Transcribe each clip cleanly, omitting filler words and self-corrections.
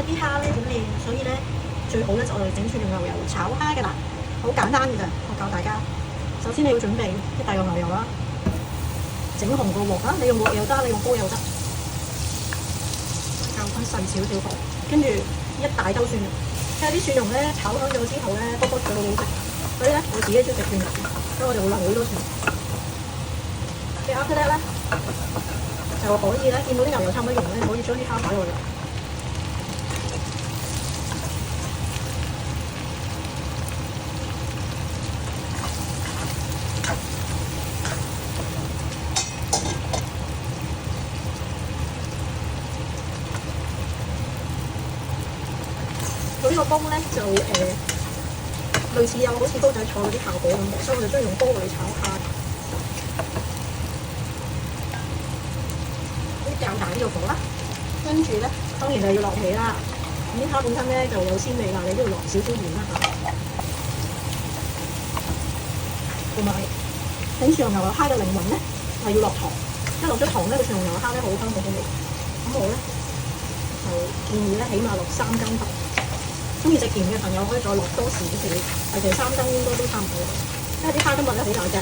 啲蝦咧好靚，所以咧最好咧就我哋整蒜蓉牛油炒蝦嘅啦，好簡單嘅咋，我教大家。首先你要準備一大嚿牛油啦，整紅個鑊啦，你用鑊又得，你用煲又得，較翻細少少火，跟住一大兜蒜蓉。因為啲蒜蓉咧炒香咗之後咧，卜卜脆好好食，所以咧我自己中意食蒜蓉，所以我就會落好多蒜。嘅 after that 咧就可以咧，見到啲牛油差唔多溶咧，可以將啲蝦擺落去。佢呢個煲咧就類似有好似煲仔菜嗰啲效果咁，所以我就中意用煲嚟炒蝦。較大呢個火啦，跟住咧當然就要落味啦。咁啲蝦本身咧就有鮮味啦，你都要落少少鹽啦嚇。同埋整蒜蓉牛油蝦嘅靈魂咧係要落糖，一落咗糖咧，個蒜蓉牛油蝦咧好香好好味。咁我咧就建議咧起碼落3羹糖。中意食甜嘅朋友可以再落多少少，其實3羹應該都差唔多。因為啲蝦今日咧好大隻，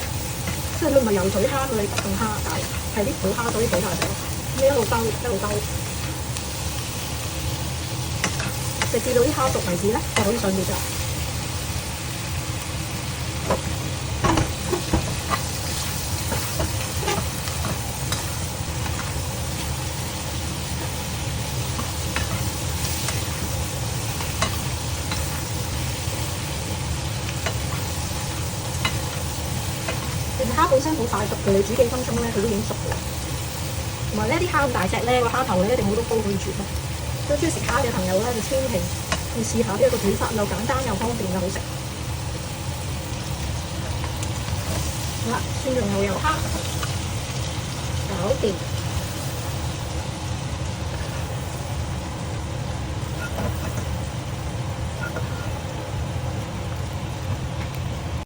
即係佢唔係油嘴蝦，佢係急凍蝦，但係啲小蝦所以好大隻。一路兜一路兜，直至到啲蝦熟為止咧，就可以上碟啦。其實蝦本身好快熟嘅，你煮幾分鐘咧，佢都已經熟嘅。同埋呢啲蝦咁大隻咧，個蝦頭咧一定好多煲可以煮咯。所以中意食蝦嘅朋友咧，就千祈去試下呢一個煮法，又簡單又方便又好食。好啦，蒜蓉牛油蝦搞掂。